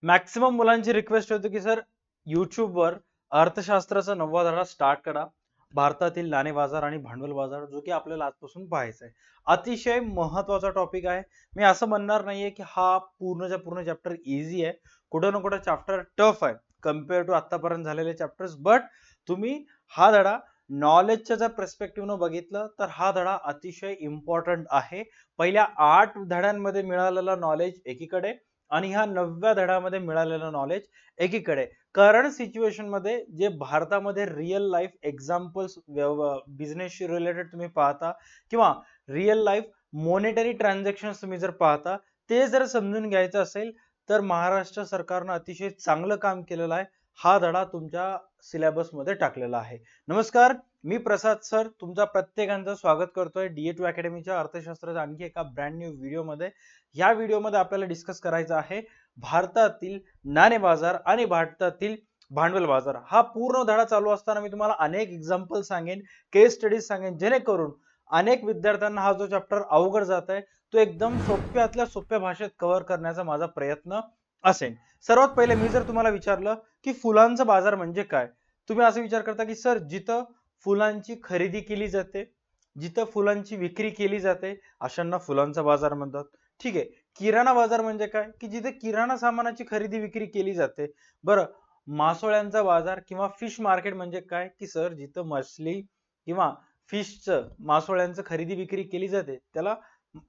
Maximum मुलांची request होती की सर वर अर्थशास्त्राचा 9वा धडा स्टार्ट करा. भारतातील नाणे बाजार आणि भांडवल बाजार जो की आपल्याला आजपासून पाहायचा आहे. अतिशय महत्वाचा टॉपिक आहे. मी असं म्हणणार नाहीये की हा पूर्णच्या पूर्ण चॅप्टर इझी आहे. कुठं ना कुठं चॅप्टर टफ आहे कम्पेअर टू आतापर्यंत झालेले चॅप्टर्स. बट तुम्ही हा धडा नॉलेजच्या जर पर्स्पेक्टिव्हनं बघितलं तर हा धडा अतिशय इम्पॉर्टंट आहे. पहिल्या 8 धड्यांमध्ये मिळालेलं नॉलेज एकीकडे आणि ह्या 9व्या धड्यामध्ये मिळालेलं नॉलेज एकीकडे. करंट सिच्युएशन मध्ये जे भारतामध्ये रिअल लाईफ एक्झाम्पल्स बिझनेसशी रिलेटेड तुम्ही पाहता किंवा रिअल लाईफ मॉनिटरी ट्रान्झॅक्शन तुम्ही जर पाहता, ते जर समजून घ्यायचं असेल तर महाराष्ट्र सरकारनं अतिशय चांगलं काम केलेलं आहे. हा धडा तुमच्या सिलेबस मध्ये टाकलेला आहे. नमस्कार, मी प्रसाद सर तुमचा प्रत्येकांचं स्वागत करतोय DA2 अकॅडमीच्या अर्थशास्त्राच्या आणखी एका ब्रँड न्यू व्हिडिओमध्ये. या व्हिडिओमध्ये आपल्याला डिस्कस करायचं आहे भारतातील नाणे बाजार आणि भारतातील भांडवल बाजार. हा पूर्ण धडा चालू असताना मी तुम्हाला अनेक एक्झाम्पल सांगेन, केस स्टडीज सांगेन, जेणेकरून अनेक विद्यार्थ्यांना हा जो चॅप्टर अवघड जात आहे तो एकदम सोप्यातल्या सोप्या भाषेत कव्हर करण्याचा माझा प्रयत्न असेल. सर्वात पहिले मी जर तुम्हाला विचारलं की फुलांचा बाजार म्हणजे काय, तुम्ही असं विचार करता की सर जिथं फुलांची खरेदी केली जाते, जिथं फुलांची विक्री केली जाते अशांना फुलांचा बाजार म्हणतात. ठीक आहे. किराणा बाजार म्हणजे काय, की जिथे किराणा सामानाची खरेदी विक्री केली जाते. बरं, मासोळ्यांचा बाजार किंवा फिश मार्केट म्हणजे काय, की सर जिथं मछली किंवा फिशचं मासोळ्यांचं खरेदी विक्री केली जाते त्याला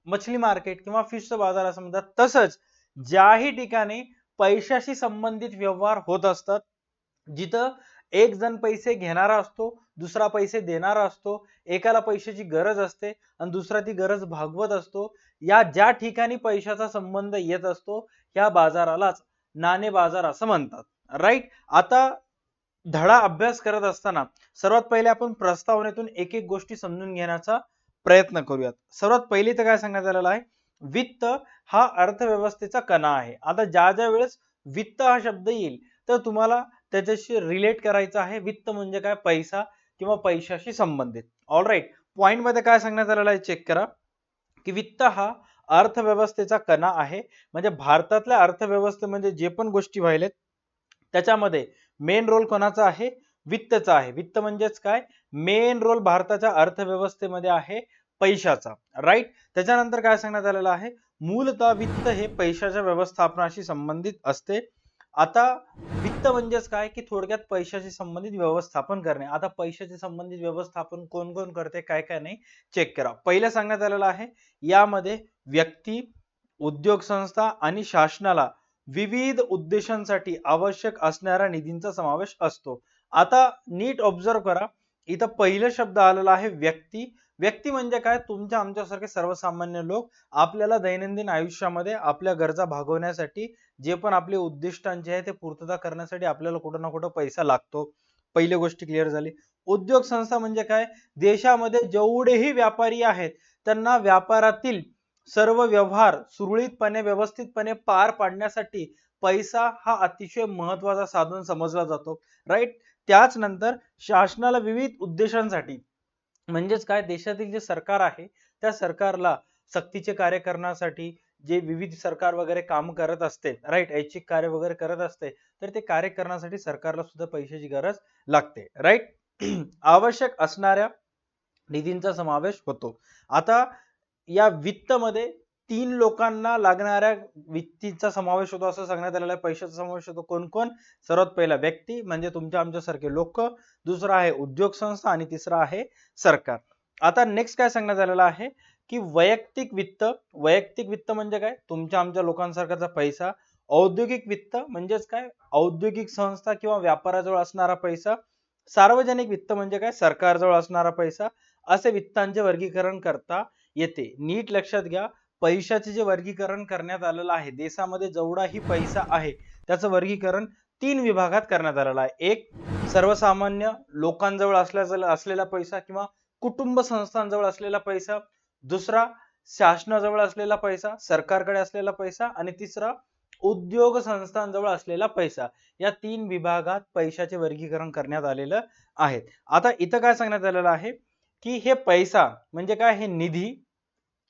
मछली मार्केट किंवा फिशचं बाजार असं म्हणतात. तसंच ज्याही ठिकाणी पैशाशी संबंधित व्यवहार होत असतात, जिथं एक जण पैसे घेणारा असतो, दुसरा पैसे देणारा असतो, एकाला पैशाची गरज असते आणि दुसरा ती गरज भागवत असतो, या ज्या ठिकाणी पैशाचा संबंध येत असतो या बाजारालाच नाणे बाजार असं म्हणतात. राईट. आता धडा अभ्यास करत असताना सर्वात पहिले आपण प्रस्तावनेतून एक एक गोष्टी समजून घेण्याचा प्रयत्न करूयात. सर्वात पहिली तर काय सांगण्यात आलेलं आहे, वित्त हा अर्थव्यवस्थेचा कणा आहे. आता ज्या ज्या वेळेस वित्त हा शब्द येईल तर तुम्हाला त्याच्याशी रिलेट करायचं आहे. वित्त म्हणजे काय, पैसा किंवा पैशाशी संबंधित. All right. पॉइंट मध्ये काय सांगण्यात आलेलं आहे चेक करा, की वित्त हा अर्थव्यवस्थेचा कणा आहे. म्हणजे भारतातल्या अर्थव्यवस्थेमध्ये जे पण गोष्टी व्हायलेत त्याच्यामध्ये मेन रोल कोणाचा आहे, वित्तचा आहे. वित्त म्हणजेच काय, मेन रोल भारताच्या अर्थव्यवस्थेमध्ये आहे पैशाचा. राईट. त्याच्यानंतर काय सांगण्यात आलेलं आहे, मूलतः वित्त हे पैशाच्या व्यवस्थापनाशी संबंधित असते. आता वित्त म्हणजेच काय, की थोडक्यात पैशाशी संबंधित व्यवस्थापन करणे. आता पैशाशी संबंधित व्यवस्थापन कोण कोण करते, काय काय नाही, चेक करा. पहिलं सांगण्यात आलेलं आहे, यामध्ये व्यक्ती, उद्योग संस्था आणि शासनाला विविध उद्देशांसाठी आवश्यक असणाऱ्या निधींचा समावेश असतो. आता नीट ऑब्झर्व करा, इथं पहिलं शब्द आलेला आहे व्यक्ती. व्यक्ती म्हणजे काय, तुमच्या आमच्यासारखे सर्वसामान्य लोक आपल्याला दैनंदिन आयुष्यामध्ये आपल्या गरजा भागवण्यासाठी जे पण आपले उद्दिष्टांचे आहे ते पूर्तता करण्यासाठी आपल्याला कुठं ना कुठं पैसा लागतो. पहिली गोष्ट क्लिअर झाली. उद्योग संस्था म्हणजे काय, देशामध्ये जेवढेही व्यापारी आहेत त्यांना व्यापारातील सर्व व्यवहार सुरळीतपणे व्यवस्थितपणे पार पाडण्यासाठी पैसा हा अतिशय महत्वाचा साधन समजला जातो. राईट. त्याच नंतर शासनाला विविध उद्देशांसाठी म्हणजेच काय, देशातील जे सरकार आहे त्या सरकारला सक्तीचे कार्य करण्यासाठी जे विविध सरकार वगैरे काम करत असते, राईट, ऐच्छिक कार्य वगैरे करत असते, तर ते कार्य करण्यासाठी सरकारला सुद्धा पैशाची गरज लागते. राईट. आवश्यक असणाऱ्या निधींचा समावेश होतो. आता या वित्त मध्ये 3 लोकांना लागणाऱ्या वित्तीचा समावेश होतो असं सांगण्यात आलेलं आहे. पैशाचा समावेश होतो. कोण कोण, सर्वात पहिला व्यक्ती म्हणजे तुमच्या आमच्यासारखे लोक, दुसरा आहे उद्योग संस्था आणि तिसरा आहे सरकार. आता नेक्स्ट काय सांगण्यात आलेलं आहे, की वैयक्तिक वित्त. वैयक्तिक वित्त म्हणजे काय, तुमच्या आमच्या लोकांसारखाचा पैसा. औद्योगिक वित्त म्हणजेच काय, औद्योगिक संस्था किंवा व्यापाराजवळ असणारा पैसा. सार्वजनिक वित्त म्हणजे काय, सरकारजवळ असणारा पैसा. असे वित्तांचे वर्गीकरण करता येते. नीट लक्षात घ्या, पैशाचे जे वर्गीकरण करण्यात आलेलं आहे, देशामध्ये जेवढाही पैसा आहे त्याचं वर्गीकरण 3 विभागात करण्यात आलेलं आहे. एक, सर्वसामान्य लोकांजवळ असलेला पैसा किंवा कुटुंब संस्थांजवळ असलेला पैसा. दुसरा, शासनाजवळ असलेला पैसा, सरकारकडे असलेला पैसा. आणि तिसरा, उद्योग संस्थांजवळ असलेला पैसा. या 3 विभागात पैशाचे वर्गीकरण करण्यात आलेलं आहे. आता इथं काय सांगण्यात आलेलं आहे, की हे पैसा म्हणजे काय, हे निधी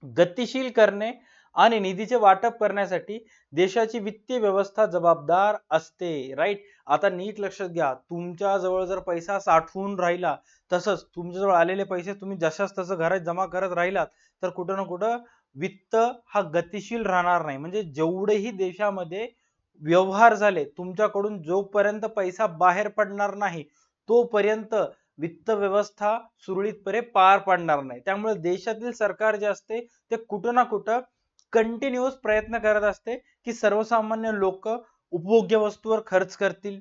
गतिशील करणे आणि निधीचे वाटप करण्यासाठी देशाची वित्तीय व्यवस्था जबाबदार असते. राईट. आता नीट लक्षात घ्या, तुमच्या जवळ जर पैसा साठवून राहिला, तसंच तुमच्याजवळ आलेले पैसे तुम्ही जशाच तसं घरात जमा करत राहिलात, तर कुठं ना कुठं वित्त हा गतिशील राहणार नाही. म्हणजे जेवढेही देशामध्ये व्यवहार झाले, तुमच्याकडून जोपर्यंत पैसा बाहेर पडणार नाही, तोपर्यंत वित्त व्यवस्था सुरळीतपणे पार पाडणार नाही. त्यामुळे देशातील सरकार जे असते ते कुठं ना कुठं कंटिन्यूअस प्रयत्न करत असते की सर्वसामान्य लोक उपभोग्य वस्तूवर खर्च करतील,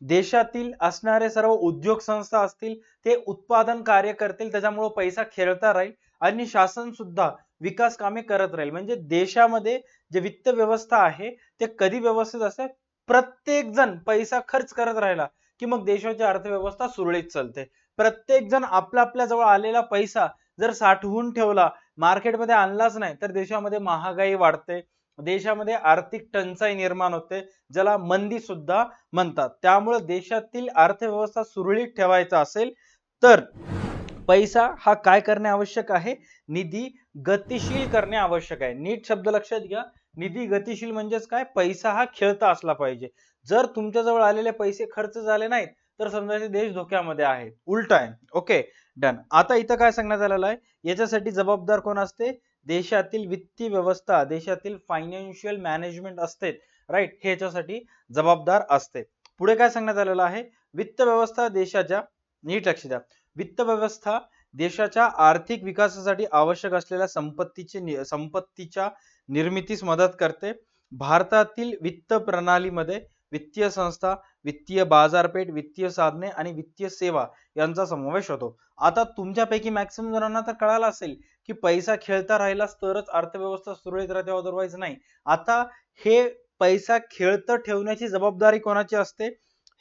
देशातील असणारे सर्व उद्योग संस्था असतील ते उत्पादन कार्य करतील, त्याच्यामुळे पैसा खेळता राहील आणि शासन सुद्धा विकास कामे करत राहील. म्हणजे देशामध्ये जे वित्त व्यवस्था आहे ते कधी व्यवस्थित असते, प्रत्येक जण पैसा खर्च करत राहिला की मग देशाची अर्थव्यवस्था सुरळीत चालते. प्रत्येक जण आपल्या आपल्या जवळ आलेला पैसा जर साठवून ठेवला, मार्केटमध्ये आणलाच नाही, तर देशामध्ये महागाई वाढते, देशामध्ये आर्थिक टंचाई निर्माण होते, ज्याला मंदी सुद्धा म्हणतात. त्यामुळे देशातील अर्थव्यवस्था सुरळीत ठेवायचा असेल तर पैसा हा काय करणे आवश्यक आहे, निधी गतिशील करणे आवश्यक आहे. नीट शब्द लक्षात घ्या, निधी गतिशील म्हणजेच काय, पैसा हा खेळता असला पाहिजे. जर तुमच्याजवळ आलेले पैसे खर्च झाले नाहीत तर समजायचे देश धोक्यामध्ये आहे, उलट आहे. Okay, done. आता इथं काय सांगण्यात आलेलं आहे, याच्यासाठी जबाबदार कोण असते, देशातील वित्तीय व्यवस्था, देशातील फायनान्शियल मॅनेजमेंट असते. राईट, हे याच्यासाठी जबाबदार असते. पुढे काय सांगण्यात आलेलं आहे, वित्त व्यवस्था देशाच्या, नीट लक्ष द्या, वित्त व्यवस्था देशाच्या आर्थिक विकासासाठी आवश्यक असलेल्या संपत्तीच्या निर्मितीस मदत करते. भारतातील वित्त प्रणालीमध्ये वित्तीय संस्था, वित्तीय बाजारपेठ, वित्तीय साधने आणि वित्तीय सेवा यांचा समावेश होतो. आता तुमच्यापैकी मॅक्सिमम जणांना तर कळालं असेल की पैसा खेळता राहिलाच तरच अर्थव्यवस्था सुरळीत राहते, अदरवाईज नाही. आता हे पैसा खेळत ठेवण्याची जबाबदारी कोणाची असते,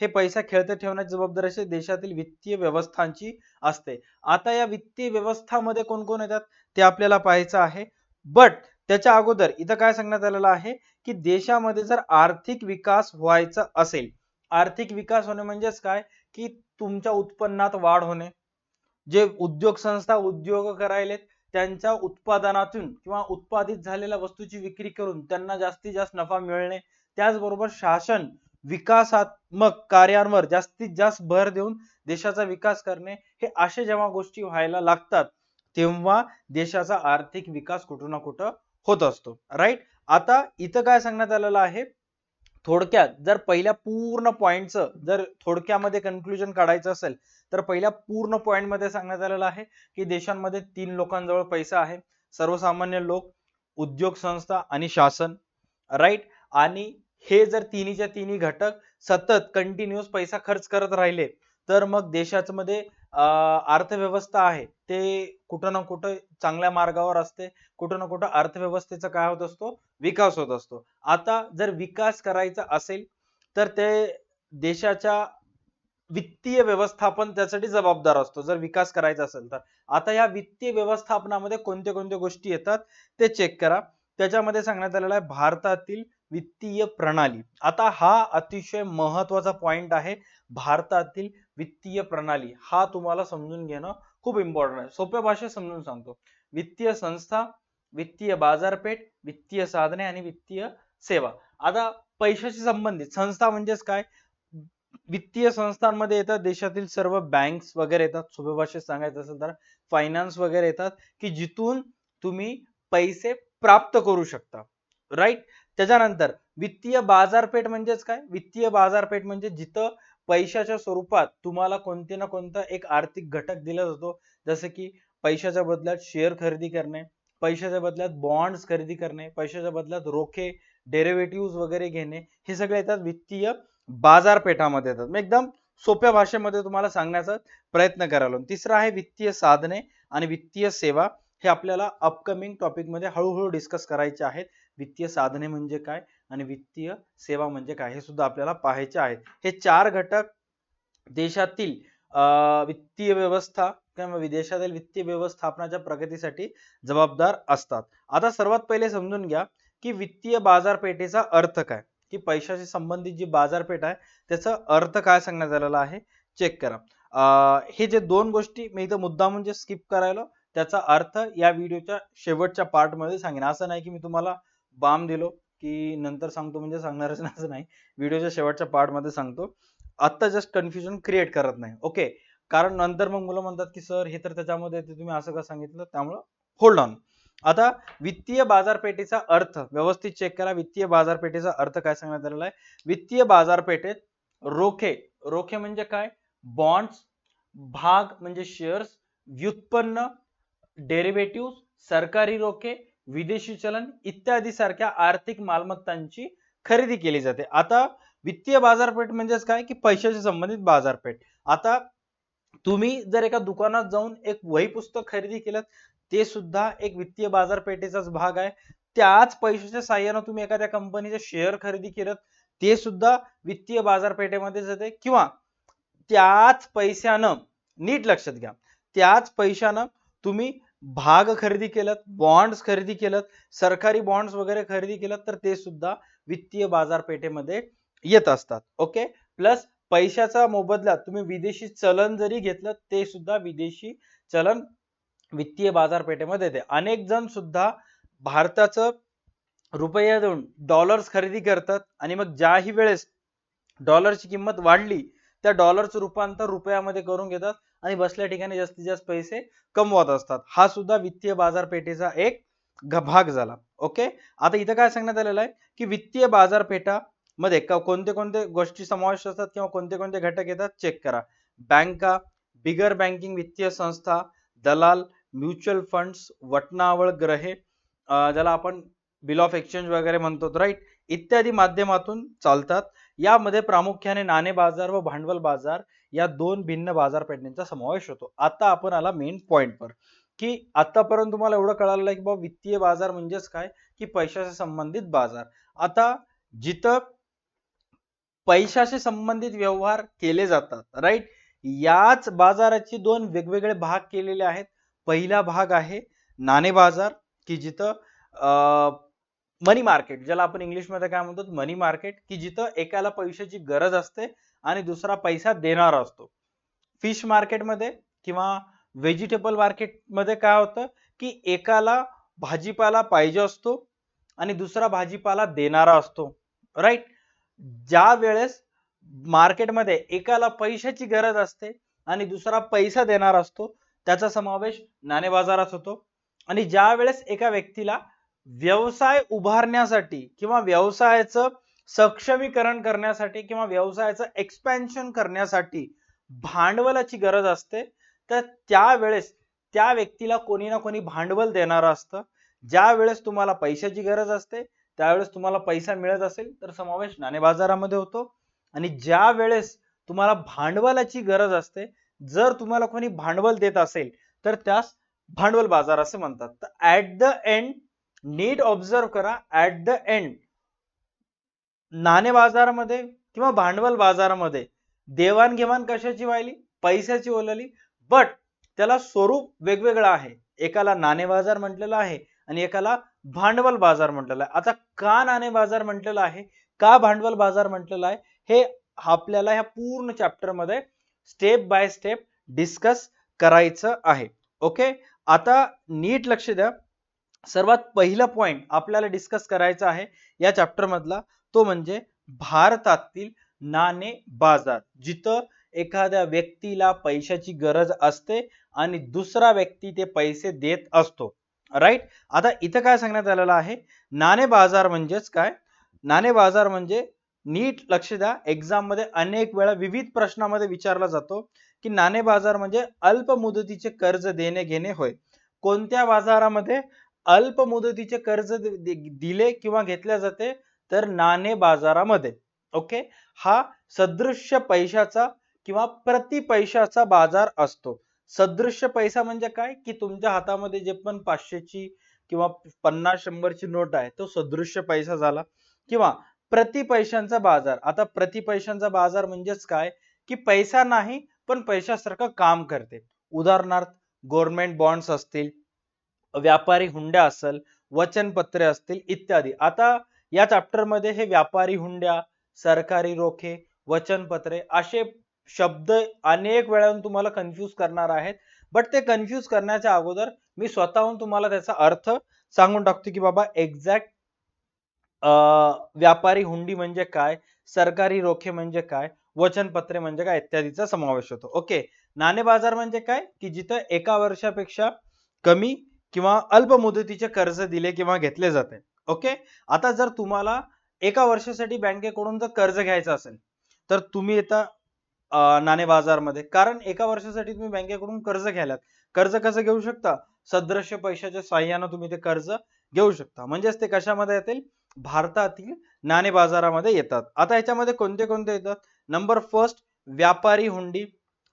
हे पैसा खेळत ठेवण्याची जबाबदारी असे देशातील वित्तीय व्यवस्थांची असते. आता या वित्तीय व्यवस्थामध्ये कोण कोण येतात ते आपल्याला पाहायचं आहे. बट त्याच्या अगोदर इथं काय सांगण्यात आलेलं आहे की देशामध्ये जर आर्थिक विकास व्हायचा असेल, आर्थिक विकास होणे म्हणजेच काय, की तुमच्या उत्पन्नात वाढ होणे, जे उद्योग संस्था उद्योग करायलेत त्यांच्या उत्पादनातून किंवा उत्पादित झालेल्या वस्तूची विक्री करून त्यांना जास्तीत जास्त नफा मिळणे, त्याचबरोबर शासन विकासात्मक कार्यांवर जास्तीत जास्त भर देऊन देशाचा विकास करणे, हे असे जेव्हा गोष्टी व्हायला लागतात तेव्हा देशाचा आर्थिक विकास कुठं ना कुठं होत असतो. राईट. आता इथं काय सांगण्यात आलेलं आहे, थोडक्यात जर पहिल्या पूर्ण पॉइंटचं जर थोडक्यामध्ये कन्क्लुजन काढायचं असेल तर पहिल्या पूर्ण पॉइंट मध्ये सांगण्यात आलेलं आहे की देशांमध्ये 3 लोकांजवळ पैसा आहे, सर्वसामान्य लोक, उद्योग संस्था आणि शासन. राईट. आणि हे जर तिन्हीच्या तिन्ही घटक सतत कंटिन्यूअस पैसा खर्च करत राहिले तर मग देशाच्या मध्ये अर्थव्यवस्था आहे ते कुठं ना कुठं चांगल्या मार्गावर असते, कुठं ना कुठं अर्थव्यवस्थेचा काय होत असतो, विकास होत असतो. आता जर विकास करायचा असेल तर ते देशाच्या वित्तीय व्यवस्थापन त्यासाठी जबाबदार असतो, जर विकास करायचा असेल तर. आता या वित्तीय व्यवस्थापनामध्ये कोणत्या कोणत्या गोष्टी येतात ते चेक करा. त्याच्यामध्ये सांगण्यात आलेलं आहे भारतातील वित्तीय प्रणाली. आता हा अतिशय महत्वाचा पॉइंट आहे, भारतातील वित्तीय प्रणाली हा तुम्हाला समजून घेणं खूप इम्पॉर्टंट आहे. सोप्या भाषेत समजून सांगतो, वित्तीय संस्था, वित्तीय बाजारपेठ, वित्तीय साधने आणि वित्तीय सेवा. आता पैशाशी संबंधित संस्था म्हणजेच काय, वित्तीय संस्थांमध्ये येतात देशातील सर्व बँक्स वगैरे येतात, सोप्या भाषेत सांगायचं असेल तर फायनान्स वगैरे येतात की जिथून तुम्ही पैसे प्राप्त करू शकता. राईट. त्याच्यानंतर वित्तीय बाजारपेठ म्हणजेच काय, वित्तीय बाजारपेठ म्हणजे जिथं पैशाच्या स्वरूपात तुम्हाला कोणते ना कोणता एक आर्थिक घटक दिला जातो, जसं की पैशाच्या बदल्यात शेअर खरेदी करणे, पैशाच्या बदल्यात बॉन्ड्स खरेदी करणे, पैशाच्या बदल्यात रोखे, डेरिव्हेटिव्ह वगैरे घेणे, हे सगळे येतात वित्तीय बाजारपेठामध्ये येतात. मी एकदम सोप्या भाषेमध्ये तुम्हाला सांगण्याचा प्रयत्न करालो. तिसरा आहे वित्तीय साधने आणि वित्तीय सेवा. हे आपल्याला अपकमिंग टॉपिक मध्ये हळूहळू डिस्कस करायचे आहेत. वित्तीय साधने म्हणजे काय आणि वित्तीय सेवा म्हणजे काय हे सुद्धा आपल्याला पाहायचे आहेत. हे 4 घटक देशातील वित्तीय व्यवस्था किंवा विदेशातील वित्तीय व्यवस्थापनाच्या प्रगतीसाठी जबाबदार असतात. आता सर्वात पहिले समजून घ्या की वित्तीय बाजारपेठेचा अर्थ काय, की पैशाशी संबंधित जी बाजारपेठ आहे त्याचा अर्थ काय सांगण्यात आलेला आहे, चेक करा. हे जे दोन गोष्टी मी इथं मुद्दा म्हणजे स्किप करायला त्याचा अर्थ या व्हिडिओच्या शेवटच्या पार्ट मध्ये सांगेन. असं नाही की मी तुम्हाला बाम दिलो की नंतर सांगतो म्हणजे सांगणारच नाही, असं नाही. व्हिडिओच्या शेवटच्या पार्ट मध्ये सांगतो. आता जस्ट कन्फ्युजन क्रिएट करत नाही. ओके, कारण नंतर मग मुलं म्हणतात की सर हे तर त्याच्यामध्ये येते, तुम्ही असं का सांगितलं, त्यामुळं होल्ड ऑन. आता वित्तीय बाजारपेठेचा अर्थ व्यवस्थित चेक करा. वित्तीय बाजारपेठेचा अर्थ काय सांगण्यात आलेला आहे. वित्तीय बाजारपेठेत रोखे, रोखे म्हणजे काय, बॉन्ड्स, भाग म्हणजे शेअर्स, व्युत्पन्न, डेरिव्हेटिव्ह, सरकारी रोखे, विदेशी चलन इत्यादी सारख्या आर्थिक मालमत्तांची खरेदी केली जाते. आता वित्तीय बाजारपेठ म्हणजेच काय की पैशाशी संबंधित बाजारपेठ. आता तुम्ही जर एका दुकानात जाऊन एक वही पुस्तक खरेदी केलं, ते सुद्धा एक वित्तीय बाजारपेठेचाच भाग आहे. त्याच पैशाच्या साहाय्याने तुम्ही एखाद्या कंपनीचे शेअर खरेदी केलं, ते सुद्धा वित्तीय बाजारपेठेमध्येच येते. किंवा त्याच पैशानं, नीट लक्षात घ्या, त्याच पैशानं तुम्ही भाग खरेदी केलं, बॉन्ड्स खरेदी केलं, सरकारी बॉन्ड्स वगैरे खरेदी केलं, तर ते सुद्धा वित्तीय बाजारपेठेमध्ये येत असतात. ओके, प्लस पैशाचा मोबदला तुम्ही विदेशी चलन जरी घेतलं, ते सुद्धा विदेशी चलन वित्तीय बाजारपेठेमध्ये येते. अनेक जण सुद्धा भारताचं रुपया देऊन डॉलर्स खरेदी करतात आणि मग ज्याही वेळेस डॉलरची किंमत वाढली, त्या डॉलरचं रूपांतर रुपयामध्ये करून घेतात आणि बसल्या ठिकाणी जास्तीत जास्त पैसे कमवत असतात. हा सुद्धा वित्तीय बाजारपेठेचा एक भाग झाला. ओके, आता इथं काय सांगण्यात आलेलं आहे की वित्तीय बाजारपेठा मध्ये कोणते कोणते गोष्टी समावेश असतात किंवा कोणते कोणते घटक येतात चेक करा. बँका, बिगर बँकिंग वित्तीय संस्था, दलाल, म्युच्युअल फंड्स, वटनावळ ग्रहे, ज्याला आपण बिल ऑफ एक्सचेंज वगैरे म्हणतो, राईट, इत्यादी माध्यमातून चालतात. यामध्ये प्रामुख्याने नाणे बाजार व भांडवल बाजार या दोन भिन्न बाजारपेठांचा समावेश होतो. आता आपण आला मेन पॉइंटवर की आतापर्यंत तुम्हाला एवढं कळालं की बाबा वित्तीय बाजार म्हणजेच काय की पैशाशी संबंधित बाजार. आता जिथं पैशाशी संबंधित व्यवहार केले जातात, राईट, याच बाजाराचे दोन वेगवेगळे भाग केलेले आहेत. पहिला भाग आहे नाणे बाजार, की जिथं मनी मार्केट, ज्याला आपण इंग्लिश मध्ये काय म्हणतो, मनी मार्केट, की जिथं एकाला पैशाची गरज असते आणि दुसरा पैसा देणारा असतो. फिश मार्केटमध्ये किंवा व्हेजिटेबल मार्केटमध्ये काय होतं की एकाला भाजीपाला पाहिजे असतो आणि दुसरा भाजीपाला देणारा असतो, राईट. ज्या वेळेस मार्केटमध्ये एकाला पैशाची गरज असते आणि दुसरा पैसा देणार असतो, त्याचा समावेश नाणे बाजारात होतो. आणि ज्या वेळेस एका व्यक्तीला व्यवसाय उभारण्यासाठी किंवा व्यवसायाचं सक्षमीकरण करण्यासाठी किंवा व्यवसायाचं एक्सपेन्शन करण्यासाठी भांडवलाची गरज असते, तर त्यावेळेस त्या व्यक्तीला कोणी ना कोणी भांडवल देणारं असतं. ज्या वेळेस तुम्हाला पैशाची गरज असते, त्यावेळेस तुम्हाला पैसा मिळत असेल तर समावेश नाणे बाजारामध्ये होतो. आणि ज्या वेळेस तुम्हाला भांडवलाची गरज असते, जर तुम्हाला कोणी भांडवल देत असेल तर त्यास भांडवल बाजार असे म्हणतात. तर ऍट द एंड, नीट ऑब्झर्व करा, ऍट द एंड नाणे बाजारामध्ये किंवा भांडवल बाजारामध्ये देवाणघेवाण कशाची व्हायली, पैशाची ओलाली, बट त्याला स्वरूप वेगवेगळं आहे. एकाला नाणे बाजार म्हटलेलं आहे आणि एकाला भांडवल बाजार म्हटलेलं आहे. आता का नाणे बाजार म्हटलेलं आहे, का भांडवल बाजार म्हटलेलं आहे, हे आपल्याला ह्या पूर्ण चॅप्टर मध्ये स्टेप बाय स्टेप डिस्कस करायचं आहे. ओके, आता नीट लक्ष द्या. सर्वात पहिला पॉइंट आपल्याला डिस्कस करायचा आहे या चॅप्टर मधला, तो म्हणजे भारतातील नाणे बाजार, जिथं एखाद्या व्यक्तीला पैशाची गरज असते आणि दुसरा व्यक्ती ते पैसे देत असतो, राईट. आता इथं काय सांगण्यात आलेलं आहे, नाणे बाजार म्हणजेच काय, नाणे बाजार म्हणजे, नीट लक्ष द्या, एक्झाम मध्ये अनेक वेळा विविध प्रश्नामध्ये विचारला जातो की नाणे बाजार म्हणजे अल्प मुदतीचे कर्ज देणे घेणे होय. कोणत्या बाजारामध्ये अल्प मुदतीचे कर्ज दिले किंवा घेतले जाते, तर नाणे बाजारामध्ये. ओके, हा सदृश्य पैशाचा किंवा प्रति पैशाचा बाजार असतो. सदृश्य पैसा म्हणजे काय की तुमच्या हातामध्ये जे पण 500ची किंवा 50-100ची नोट आहे, तो सदृश्य पैसा झाला. किंवा प्रति पैशांचा बाजार. आता प्रति पैशांचा बाजार म्हणजेच काय की पैसा नाही पण पैशासारखं काम करते. उदाहरणार्थ गव्हर्नमेंट बॉन्ड्स असतील, व्यापारी हुंड्या असेल, वचनपत्रे असतील इत्यादी. आता या चॅप्टर मध्ये हे व्यापारी हुंड्या, सरकारी रोखे, वचनपत्रे असे शब्द अनेक वेळा तुम्हाला कन्फ्यूज करणार आहेत. बट ते कन्फ्यूज करण्याच्या अगोदर मी स्वतःहून तुम्हाला त्याचा अर्थ सांगून टाकतो की बाबा एक्झॅक्ट व्यापारी हुंडी म्हणजे काय, सरकारी रोखे म्हणजे काय, वचनपत्रे म्हणजे काय इत्यादीचा समावेश होतो. ओके. नाणे बाजार म्हणजे काय, की जिथं एका वर्षापेक्षा कमी किंवा अल्प मुदतीचे कर्ज दिले किंवा घेतले जाते. ओके. आता जर तुम्हाला एका वर्षासाठी बँकेकडून जर कर्ज घ्यायचं असेल तर तुम्ही येता नाणे बाजारमध्ये, कारण एका वर्षासाठी तुम्ही बँकेकडून कर्ज घ्यायलात. कर्ज कसं घेऊ शकता, सदृश्य पैशाच्या साह्याने तुम्ही ते कर्ज घेऊ शकता. म्हणजेच ते कशामध्ये येतील, भारतातील नाणे बाजारामध्ये येतात. आता याच्यामध्ये कोणते कोणते येतात, नंबर फर्स्ट व्यापारी हुंडी,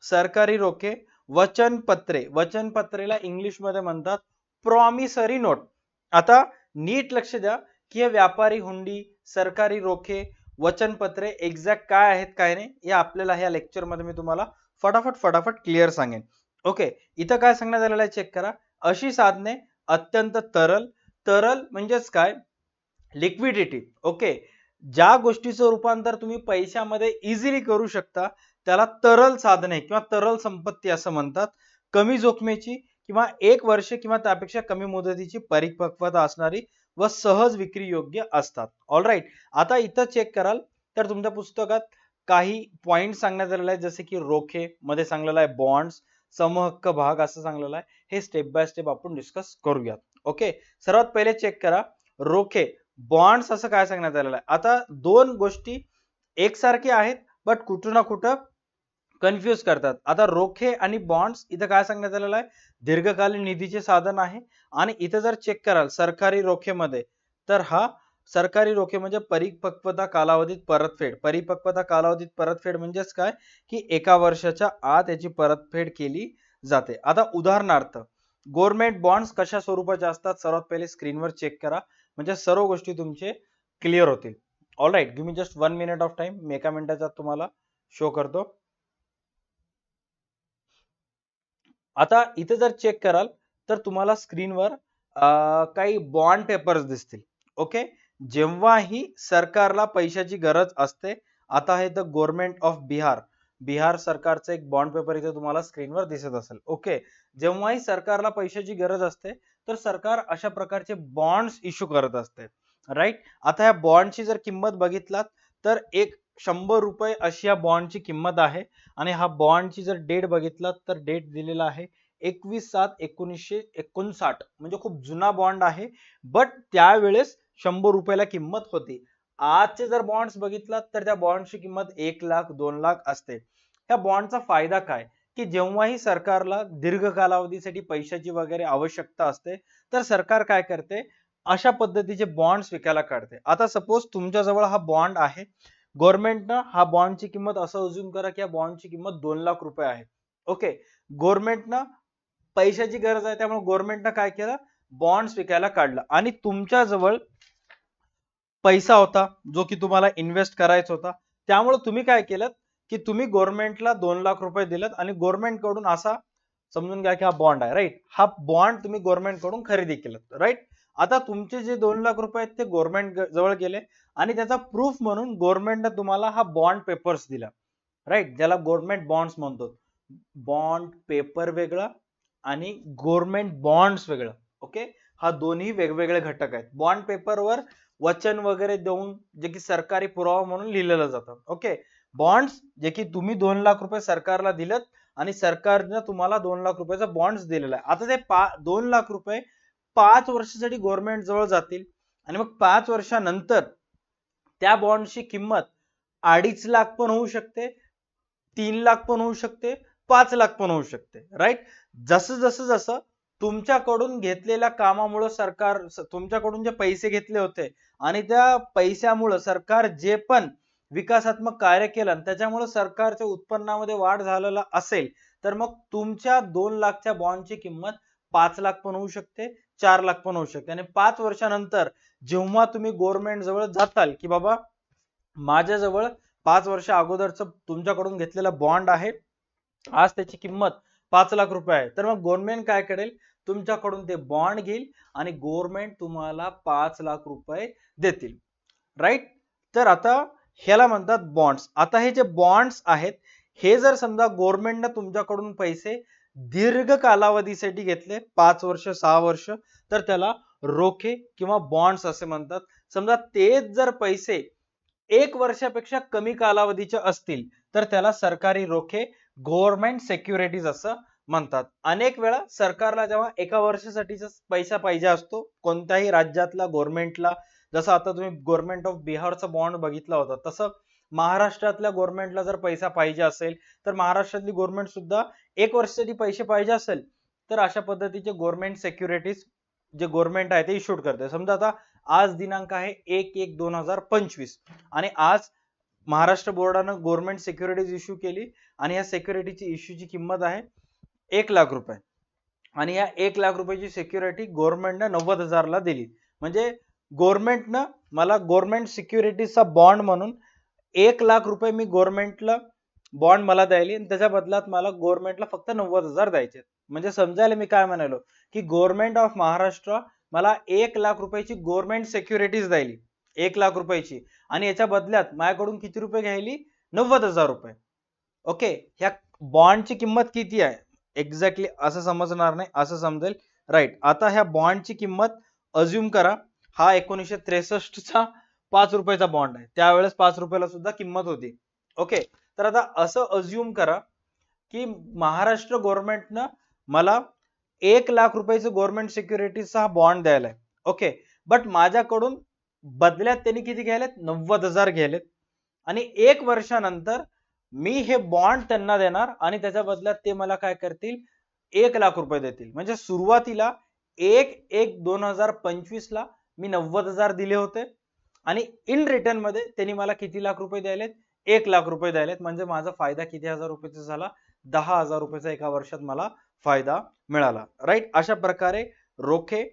सरकारी रोखे, वचनपत्रे. वचनपत्रेला इंग्लिश मध्ये म्हणतात प्रॉमिसरी नोट. आता नीट लक्ष द्या की हे व्यापारी हुंडी, सरकारी रोखे, वचनपत्रे एक्झॅक्ट काय आहेत काय नाही हे आपल्याला ह्या लेक्चर मध्ये मी तुम्हाला फटाफट क्लिअर सांगेन. ओके. इथं काय सांगण्यात आलेलं आहे चेक करा. अशी साधने अत्यंत तरल, तरल म्हणजेच काय, लिक्विडिटी. ओके. ज्या गोष्टीचं रूपांतर तुम्ही पैशामध्ये इझिली करू शकता त्याला तरल साधने किंवा तरल संपत्ती असं म्हणतात. कमी जोखमीची किंवा 1 वर्ष किंवा त्यापेक्षा कमी मुदतीची परिपक्वता असणारी व सहज विक्री योग्य असतात. ऑलराईट. आता इथं चेक कराल तर तुमच्या पुस्तकात काही पॉइंट सांगण्यात आलेले आहेत, जसे की रोखे मध्ये सांगलेलं आहे बॉन्ड्स, समहक्क भाग असं सांगलेलं आहे. हे स्टेप बाय स्टेप आपण डिस्कस करूयात. ओके. सर्वात पहिले चेक करा रोखे, बॉन्ड्स असं काय सांगण्यात आलेलं आहे. आता दोन गोष्टी एकसारखी आहेत बट कुठं ना कुठं कन्फ्युज करतात. आता रोखे आणि बॉन्ड्स इथं काय सांगण्यात आलेलं आहे, दीर्घकालीन निधीचे साधन आहे. आणि इथं जर चेक कराल सरकारी रोखेमध्ये, तर हा सरकारी रोखे म्हणजे परिपक्वता कालावधीत परतफेड. परिपक्वता कालावधीत परतफेड म्हणजेच काय, की 1 वर्षाच्या आत याची परतफेड केली जाते. आता उदाहरणार्थ गव्हर्नमेंट बॉन्ड्स कशा स्वरूपाचे असतात, सर्वात पहिले स्क्रीनवर चेक करा म्हणजे सर्व गोष्टी तुमचे क्लिअर होतील. Alright. Give me just 1 minute of time. मी 1 मिनिटाचा तुम्हाला शो करतो. आता इथे जर चेक कराल तर तुम्हाला स्क्रीनवर काही बॉन्ड पेपर्स दिसतील. ओके. जेव्हाही सरकारला पैशाची गरज असते, आता हे the government of Bihar, Bihar सरकारचं एक बॉन्ड पेपर इथे तुम्हाला स्क्रीनवर दिसत असेल. ओके. जेव्हाही सरकारला पैशाची गरज असते तर सरकार अशा प्रकारचे बॉन्ड्स इश्यू करत असते. राईट. आता ह्या बॉन्डची जर किंमत बघितलात तर एक 100 रुपये अशी या बॉन्डची किंमत आहे. आणि हा बॉन्डची जर डेट बघितलात तर डेट दिलेला आहे 21/7/1959, म्हणजे खूप जुना बॉन्ड आहे. बट त्यावेळेस 100 रुपयाला किंमत होती. आजचे जर बॉन्ड्स बघितलात तर त्या बॉन्डची किंमत 1 लाख 2 लाख असते. त्या बॉन्डचा फायदा काय, की जेव्हाही सरकारला दीर्घ कालावधीसाठी पैशाची वगैरे आवश्यकता असते तर सरकार काय करते, अशा पद्धतीचे बॉन्ड्स विकायला काढते. आता सपोज तुमच्याजवळ हा बॉन्ड आहे, गव्हर्नमेंटनं हा बॉन्डची किंमत असं अज्युम करा की या बॉन्डची किंमत 2 लाख रुपये आहे. ओके. गव्हर्नमेंटनं पैशाची गरज आहे त्यामुळे गव्हर्नमेंटनं काय केलं, बॉन्ड्स विकायला काढलं. आणि तुमच्या जवळ पैसा होता जो की तुम्हाला इन्व्हेस्ट करायचा होता, त्यामुळे तुम्ही काय केलं की तुम्ही गव्हर्नमेंटला 2 लाख रुपये दिलेत आणि गव्हर्नमेंट कडून असा समजून घ्या की हा बॉन्ड आहे. राईट. हा बॉन्ड तुम्ही गव्हर्नमेंट कडून खरेदी केलं. राईट. आता तुमचे जे 2 लाख रुपये आहेत ते गव्हर्नमेंट जवळ गेले आणि त्याचा प्रूफ म्हणून गव्हर्नमेंटने तुम्हाला हा बॉन्ड पेपर्स दिला. राईट. ज्याला गव्हर्नमेंट बॉन्ड्स म्हणतो. बॉन्ड पेपर वेगळं आणि गव्हर्नमेंट बॉन्ड्स वेगळं. ओके. हा दोन्ही वेगवेगळे घटक आहेत. बॉन्ड पेपरवर वचन वगैरे देऊन जे की सरकारी पुरावा म्हणून लिहिलेलं जातं. ओके. बॉन्ड्स जे की तुम्ही 2 लाख रुपये सरकारला दिलेत आणि सरकारनं तुम्हाला 2 लाख रुपयाचा बॉन्ड्स दिलेला आहे. आता ते 2 लाख रुपये 5 वर्षासाठी गव्हर्नमेंट जवळ जातील आणि मग 5 वर्षानंतर त्या बॉन्डची किंमत 2.5 लाख पण होऊ शकते, 3 लाख पण होऊ शकते, 5 लाख पण होऊ शकते. राईट. जसं जसं जसं तुमच्याकडून घेतलेल्या कामामुळे सरकार तुमच्याकडून जे पैसे घेतले होते आणि त्या पैशामुळे सरकार जे पण विकासात्मक कार्य केलं त्याच्यामुळे सरकारच्या उत्पन्नामध्ये वाढ झालेला असेल तर मग तुमच्या 2 लाखच्या बॉन्डची किंमत 5 लाख पण होऊ शकते, 4 लाख पण होऊ शकते. आणि 5 वर्षानंतर जेव्हा तुम्ही गव्हर्नमेंट जवळ जाताल की बाबा माझ्याजवळ 5 वर्ष अगोदरच तुमच्याकडून घेतलेला बॉन्ड आहे, आज त्याची किंमत 5 लाख रुपये आहे, तर मग गव्हर्नमेंट काय करेल, तुमच्याकडून ते बॉन्ड घेईल आणि गव्हर्नमेंट तुम्हाला 5 लाख रुपये देतील. राईट. तर आता ह्याला म्हणतात बॉन्ड्स. आता हे जे बॉन्ड्स आहेत हे जर समजा गव्हर्नमेंटने तुमच्याकडून पैसे दीर्घ कालावधीसाठी घेतले 5 वर्ष 6 वर्ष तर त्याला रोखे किंवा बॉन्ड्स असे म्हणतात. समजा तेच जर पैसे 1 वर्षापेक्षा कमी कालावधीचे असतील तर त्याला सरकारी रोखे गव्हर्नमेंट सिक्युरिटीज असं म्हणतात. अनेक वेळा सरकारला जेव्हा 1 वर्षासाठीचा पैसा पाहिजे असतो कोणत्याही राज्यातला गव्हर्नमेंटला, जसं आता तुम्ही गव्हर्नमेंट ऑफ बिहारचा बॉन्ड बघितला होता, तसं महाराष्ट्रातल्या गव्हर्नमेंटला जर पैसा पाहिजे असेल तर महाराष्ट्रातली गव्हर्नमेंट सुद्धा 1 वर्षासाठी पैसे पाहिजे असेल तर अशा पद्धतीचे गव्हर्नमेंट सिक्युरिटीज जे गव्हर्नमेंट आहे ते इश्यूड करते. समजा आता आज दिनांक आहे 1/1/2025 आणि आज महाराष्ट्र बोर्डानं गव्हर्नमेंट सिक्युरिटीज इश्यू केली आणि या सिक्युरिटीची इश्यूची किंमत आहे 1 लाख रुपये आणि या 1 लाख रुपयाची सिक्युरिटी गव्हर्नमेंटनं 90,000ला दिली. म्हणजे गव्हर्नमेंटनं मला गव्हर्नमेंट सिक्युरिटीजचा बॉन्ड म्हणून 1 लाख रुपये मी गव्हर्नमेंटला बॉन्ड मला द्यायली आणि त्याच्या बदल्यात मला गव्हर्नमेंटला फक्त 90,000 द्यायचे. म्हणजे समजायला मी काय म्हणालो की गव्हर्नमेंट ऑफ महाराष्ट्र मला 1 लाख रुपयाची गव्हर्नमेंट सिक्युरिटीज द्यायली 1 लाख रुपयाची आणि याच्या बदल्यात माझ्याकडून किती रुपये घ्यायली 90,000 रुपये. ओके, ह्या बॉन्डची किंमत किती आहे एक्झॅक्टली असं समजणार नाही, असं समजेल. राईट, आता ह्या बॉन्डची किंमत अज्युम करा हा 1963चा 5 रुपयाचा बॉन्ड आहे. त्यावेळेस 5 रुपयाला सुद्धा किंमत होती. ओके, तर आता असं अज्युम करा की महाराष्ट्र गव्हर्नमेंटनं मला 1 लाख रुपयाचं गव्हर्नमेंट सिक्युरिटीजचा हा बॉन्ड द्यायला आहे. ओके, बट माझ्याकडून बदल्यात त्यांनी किती घ्यायलेत 90,000 घ्यायलेत आणि 1 वर्षानंतर मी हे बॉन्ड त्यांना देणार आणि त्याच्या बदल्यात ते मला काय करतील 1 लाख रुपये देतील. म्हणजे सुरुवातीला 1/1/2025ला मी 90,000 दिले होते आणि इन रिटर्न मध्ये त्यांनी मला किती लाख रुपये द्यायलेत 1 लाख रुपये द्यायलेत. म्हणजे माझा फायदा किती हजार रुपयाचा झाला 10,000 रुपयाचा एका वर्षात मला फायदा मिळाला. राईट, अशा प्रकारे रोखे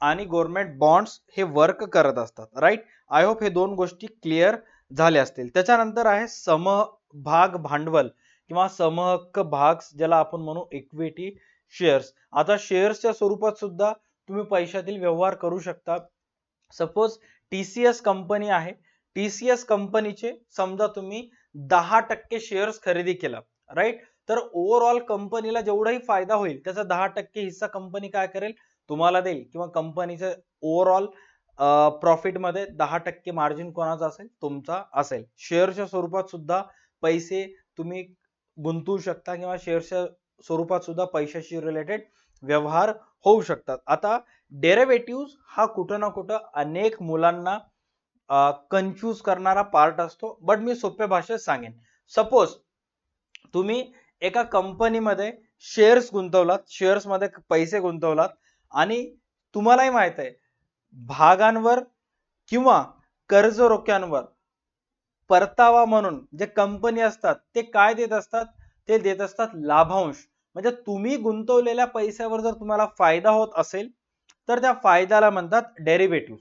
आणि गव्हर्नमेंट बॉन्ड्स हे वर्क करत असतात. राईट, आय होप हे दोन गोष्टी क्लिअर झाल्या असतील. त्याच्यानंतर आहे समभाग भांडवल किंवा समहक्क भाग ज्याला आपण म्हणू इक्विटी शेअर्स. आता शेअर्सच्या स्वरूपात सुद्धा तुम्ही पैशातील व्यवहार करू शकता. सपोज TCS कंपनी आहे, TCS कंपनीचे समजा तुम्ही 10% शेअर्स खरेदी केला. राईट, तर ओव्हरऑल कंपनीला जेवढाही फायदा होईल त्याचा 10% हिस्सा कंपनी काय करेल तुम्हाला देईल किंवा कंपनीचे ओव्हरऑल प्रॉफिट मध्ये 10% मार्जिन कोणाचा असेल तुमचा असेल. शेअरच्या स्वरूपात सुद्धा पैसे तुम्ही गुंतवू शकता किंवा शेअरच्या स्वरूपात सुद्धा पैशाशी रिलेटेड व्यवहार होऊ शकतात. आता डेरिव्हेटिव्ह हा कुठं ना कुठं अनेक मुलांना कन्फ्यूज करणारा पार्ट असतो, बट मी सोप्या भाषेत सांगेन. सपोज तुम्ही एका कंपनीमध्ये शेअर्स गुंतवलात, शेअर्स मध्ये पैसे गुंतवलात आणि तुम्हालाही माहित आहे भागांवर किंवा कर्ज रोख्यांवर परतावा म्हणून जे कंपनी असतात ते काय देत असतात, ते देत असतात लाभांश. म्हणजे तुम्ही गुंतवलेल्या पैशावर जर तुम्हाला फायदा होत असेल तर त्या फायद्याला म्हणतात डेरिव्हेटिव्ह.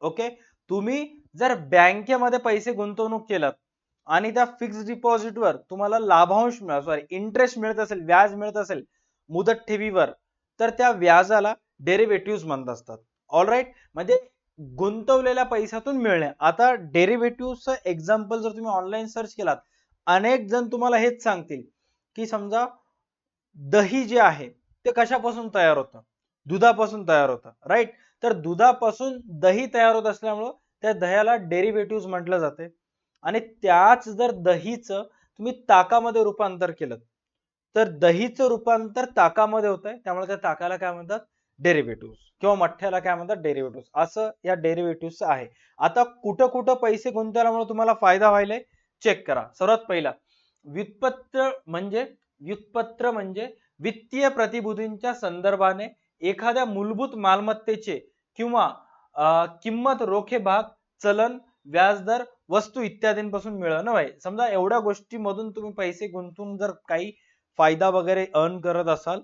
ओके, तुम्ही जर बँकेमध्ये पैसे गुंतवणूक केलात आणि त्या फिक्स डिपॉझिटवर तुम्हाला लाभांश इंटरेस्ट मिळत असेल, व्याज मिळत असेल मुदत ठेवीवर, तर त्या व्याजाला डेरिव्हेटिव्ह म्हणत असतात. ऑलराईट, म्हणजे गुंतवलेल्या पैशातून मिळणे. आता डेरिव्हेटिव्हचं एक्झाम्पल जर तुम्ही ऑनलाईन सर्च केलात अनेक जण तुम्हाला हेच सांगतील की समजा दही जे आहे ते कशापासून तयार होतं, दुधापासून तयार होतं. राईट, तर दुधापासून दही तयार होत असल्यामुळं त्या दह्याला डेरिव्हेटिव्ह म्हटलं जाते आणि त्याच जर दहीचं तुम्ही ताकामध्ये रूपांतर केलं तर दहीचं रूपांतर ताकामध्ये होत आहे, त्यामुळे त्या ताकाला काय म्हणतात डेरिव्हेटिव्ह किंवा मठ्ठ्याला काय म्हणतात डेरिव्हेटिव्ह. असं या डेरिव्हेटिव्हचं आहे. आता कुठं कुठं पैसे गुंतवल्यामुळे तुम्हाला फायदा व्हायलाय चेक करा. सर्वात पहिला व्युत्पन्न म्हणजे वित्तीय प्रतिभूतींच्या संदर्भाने एखाद्या मूलभूत मालमत्तेचे किंवा किंमत, रोखे भाग, चलन, व्याजदर, वस्तू इत्यादींपासून मिळणं होय. समजा एवढ्या गोष्टींमधून तुम्ही पैसे गुंतवून जर काही फायदा वगैरे अर्न करत असाल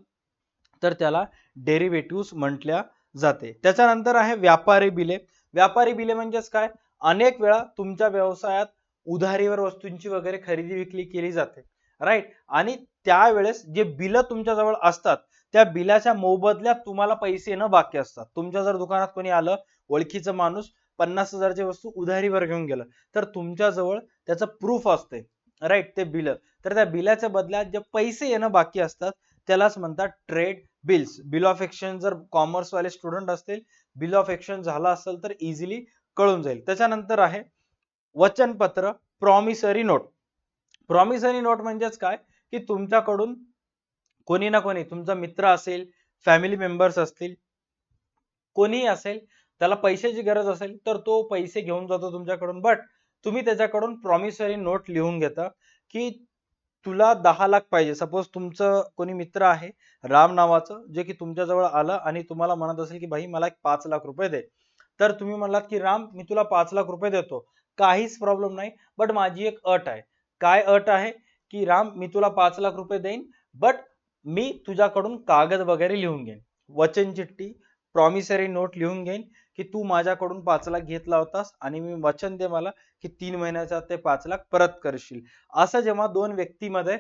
तर त्याला डेरिव्हेटिव्ह म्हटल्या जाते. त्याच्यानंतर आहे व्यापारी बिले. व्यापारी बिले म्हणजेच काय, अनेक वेळा तुमच्या व्यवसायात उधारीवर वस्तूंची वगैरे खरेदी विक्री केली जाते. राईट, आणि त्यावेळेस जे बिल तुमच्या जवळ असतात त्या बिलाच्या मोबदल्यात तुम्हाला पैसे न बाकी असतात. तुमच्या जर दुकानात कोणी आलं ओळखीचं माणूस 50,000ची वस्तू उधारीवर घेऊन गेलं तर तुमच्या जवळ त्याचं प्रूफ असते. राईट, ते बिल, तर त्या बिलाच्या बदल्यात जे पैसे येणं बाकी असतात त्यालाच म्हणतात trade bills. Bill of exchange जर कॉमर्स वाले स्टुडंट असतील, बिल ऑफ एक्सचेंज झाला असेल तर इझिली कळून जाईल. त्याच्यानंतर आहे वचनपत्र, प्रॉमिसरी नोट. प्रॉमिसरी नोट म्हणजेच काय, की तुमच्याकडून कोणी ना कोणी, तुमचा मित्र असेल, फॅमिली मेंबर्स असतील, कोणीही असेल, त्याला पैशाची गरज असेल तर तो पैसे घेऊन जातो तुमच्याकडून, बट तुम्ही त्याच्याकडून प्रॉमिसरी नोट लिहून घेता की तुला 10 लाख पाहिजे. सपोज तुमचं कोणी मित्र आहे राम नावाचं, जे की तुमच्याजवळ आलं आणि तुम्हाला म्हणत असेल की भाई मला एक 5 लाख रुपये दे. तर तुम्ही म्हणलात की राम मी तुला 5 लाख रुपये देतो, काहीच प्रॉब्लेम नाही, बट माझी एक अट आहे. काय अट आहे? की राम मी तुला 5 लाख रुपये देईन, बट मी तुझ्याकडून कागद वगैरे लिहून घेईन, वचन चिठ्ठी, प्रॉमिसरी नोट लिहून घेईन की तू माझ्याकडून 5 लाख घेतला होतास आणि मी वचन दे मला की 3 महिन्याच्या ते 5 लाख परत करशील. असं जेव्हा दोन व्यक्तीमध्ये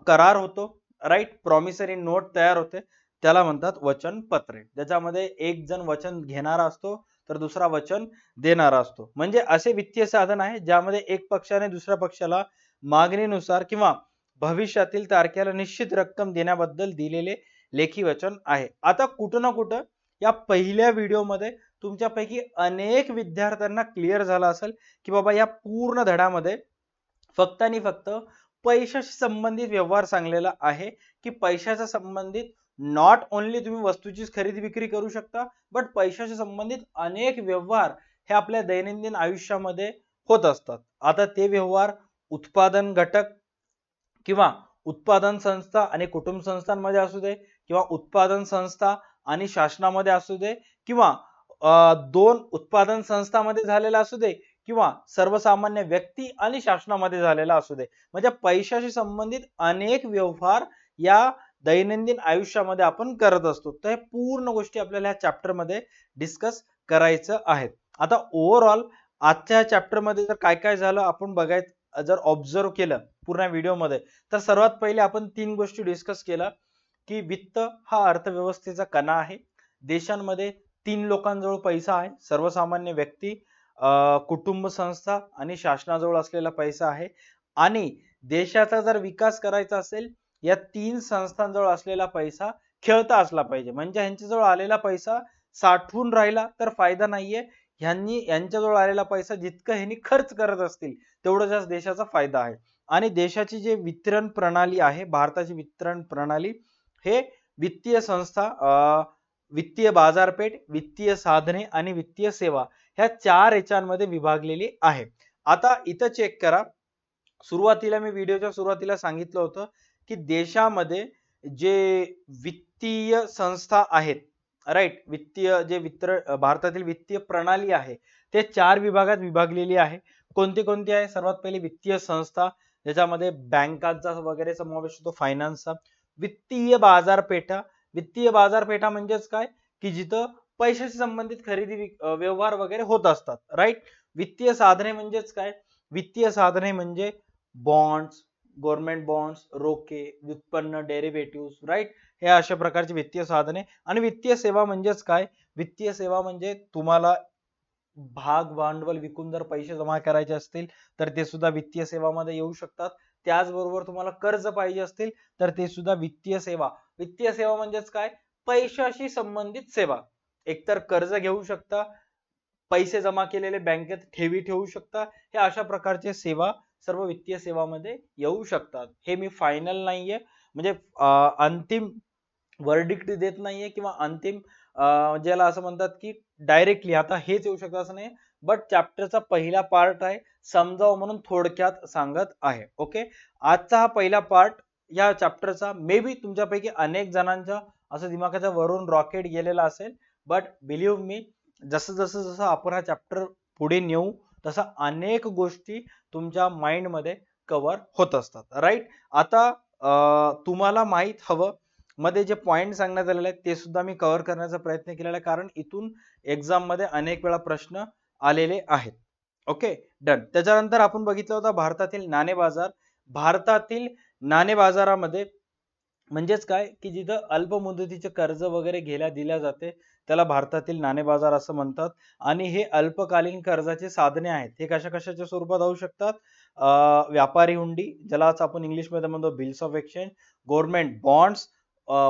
करार होतो, राईट, प्रॉमिसरी नोट तयार होते, त्याला म्हणतात वचनपत्रे. ज्याच्यामध्ये एक जण वचन घेणारा असतो तर दुसरा वचन देणारा असतो. म्हणजे असे वित्तीय साधन आहे ज्यामध्ये एक पक्षाने दुसऱ्या पक्षाला मागणीनुसार किंवा भविष्यातील तारखेला निश्चित रक्कम देण्याबद्दल दिलेले लेखी वचन आहे. आता कुठं ना कुठं या पहिल्या व्हिडिओमध्ये तुमच्यापैकी अनेक विद्यार्थ्यांना क्लिअर झाला असेल की बाबा या पूर्ण धड्यामध्ये फक्त आणि फक्त पैशाशी संबंधित व्यवहार सांगलेला आहे की पैशाच्या संबंधित नॉट ओनली तुम्ही वस्तूची खरेदी विक्री करू शकता, बट पैशाशी संबंधित अनेक व्यवहार हे आपल्या दैनंदिन आयुष्यामध्ये होत असतात. आता ते व्यवहार उत्पादन घटक किंवा उत्पादन संस्था आणि कुटुंब संस्थांमध्ये असू दे, किंवा उत्पादन संस्था आणि शासनामध्ये असू दे, किंवा दोन उत्पादन संस्थांमध्ये झालेला असू दे, किंवा सर्वसामान्य व्यक्ती आणि शासनामध्ये झालेला असू दे. म्हणजे पैशाशी संबंधित अनेक व्यवहार या दैनंदिन आयुष्यामध्ये आपण करत असतो. तर हे पूर्ण गोष्टी आपल्याला या चॅप्टर मध्ये डिस्कस करायचं आहेत. आता ओव्हरऑल आजच्या चॅप्टर मध्ये जर काय काय झालं आपण बघायचं, जर ऑब्झर्व केलं पूर्ण व्हिडिओ मध्ये, तर सर्वात पहिले आपण 3 गोष्टी डिस्कस केल्या की वित्त हा अर्थव्यवस्थेचा कणा आहे. देशांमध्ये 3 लोकांजवळ पैसा आहे, सर्वसामान्य व्यक्ती, कुटुंब संस्था आणि शासनाजवळ असलेला पैसा आहे. आणि देशाचा जर विकास करायचा असेल, या 3 संस्थांजवळ असलेला पैसा खेळता असला पाहिजे. म्हणजे ह्यांच्याजवळ आलेला पैसा साठवून राहिला तर फायदा नाहीये. यांच्याजवळ आलेला पैसा जितकं ह्यांनी खर्च करत असतील तेवढं जास्त देशाचा फायदा आहे. आणि देशाची जे वितरण प्रणाली आहे, भारताची वितरण प्रणाली, हे वित्तीय संस्था, वित्तीय बाजारपेठ, वित्तीय साधने आणि वित्तीय सेवा ह्या 4 याच्यांमध्ये विभागलेली आहे. आता इथं चेक करा, सुरुवातीला मी व्हिडिओच्या सुरुवातीला सांगितलं होतं की देशामध्ये जे वित्तीय संस्था आहेत, राईट, वित्तीय जे भारतातील वित्तीय प्रणाली आहे ते 4 विभागात विभागलेली आहे. कोणती कोणती आहे? सर्वात पहिली वित्तीय संस्था, ज्याच्यामध्ये बँकांचा वगैरे समावेश होतो, फायनान्सचा. वित्तीय बाजारपेठा, वित्तीय बाजारपेठा म्हणजेच काय की जिथं पैशाशी संबंधित खरेदी व्यवहार वगैरे होत असतात, राईट. वित्तीय साधने म्हणजेच काय? वित्तीय साधने म्हणजे बॉन्ड्स, गव्हर्नमेंट बॉन्ड्स, रोखे, व्युत्पन्न, डेरिव्हेटिव्ह, राईट, हे अशा प्रकारची वित्तीय साधने. आणि वित्तीय सेवा म्हणजेच काय? वित्तीय सेवा म्हणजे तुम्हाला भाग भांडवल विकून जर पैसे जमा करायचे असतील तर ते सुद्धा वित्तीय सेवामध्ये येऊ शकतात. त्याचबरोबर तुम्हाला कर्ज पाहिजे असतील तर ते सुद्धा वित्तीय सेवा. वित्तीय सेवा म्हणजेच काय? पैशाशी संबंधित सेवा. एकतर कर्ज घेऊ शकता, पैसे जमा केलेले बँकेत ठेवी ठेवू शकता, हे अशा प्रकारचे सेवा सर्व वित्तीय सेवामध्ये येऊ शकतात. हे मी फायनल नाहीये, म्हणजे अंतिम वर्डिक्ट देत नाहीये किंवा अंतिम ज्याला असं म्हणतात की डायरेक्टली आता हेच येऊ शकतं असं नाही, बट चॅप्टरचा पहिला पार्ट आहे, समजावं म्हणून थोडक्यात सांगत आहे. ओके, आजचा हा पहिला पार्ट या चॅप्टरचा मे बी तुमच्यापैकी अनेक जणांच्या असं दिमागाच्या वरून रॉकेट गेलेला असेल, बट बिलीव्ह मी, जसं जसं जसं आपण हा चॅप्टर पुढे नेऊ तसा अनेक गोष्टी तुमच्या माइंड मध्ये कव्हर होत असतात, राईट. आता तुम्हाला माहित हवं, मध्ये जे पॉइंट सांगण्यात आलेले आहेत ते सुद्धा मी कव्हर करण्याचा प्रयत्न केलेला आहे, कारण इथून एक्झाम मध्ये अनेक वेळा प्रश्न आलेले आहेत. Okay, done. त्याच्यानंतर आपण बघितलं होतं भारतातील नाणे बाजार. भारतातील नाणे बाजारामध्ये म्हणजेच काय की जिथं अल्प मुदतीचे कर्ज वगैरे दिल्या जाते त्याला भारतातील नाणे बाजार असं म्हणतात. आणि हे अल्पकालीन कर्जाचे साधने आहेत. हे कशा कशाच्या स्वरूपात होऊ शकतात? व्यापारी हुंडी, ज्यालाच आपण इंग्लिशमध्ये म्हणतो bills of exchange, government bonds,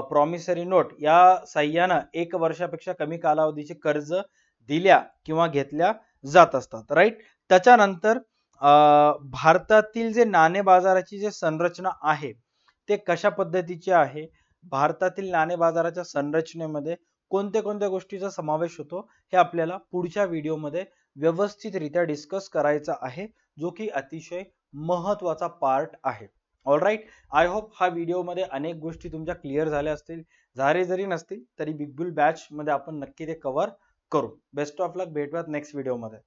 promissory note या साह्यानं 1 वर्षापेक्षा कमी कालावधीचे कर्ज दिल्या किंवा घेतल्या जात असतात. राईट. त्याच्यानंतर भारतातील जे नाणे बाजाराची जे संरचना आहे ते कशा पद्धतीचे आहे? भारतातील नाणे बाजाराच्या संरचनेमध्ये कोणत्या कोणत्या गोष्टीचा समावेश होतो हे आपल्याला पुढच्या व्हिडिओमध्ये व्यवस्थितरित्या डिस्कस करायचा आहे, जो की अतिशय महत्त्वाचा पार्ट आहे. All right. आय होप हा व्हिडिओमध्ये अनेक गोष्टी तुमच्या क्लिअर झाल्या असतील. झाले जरी नसतील तरी बिग बुल बॅच मध्ये आपण नक्की ते कव्हर करू. बेस्ट ऑफ लक. भेटूयात नेक्स्ट व्हिडिओमध्ये.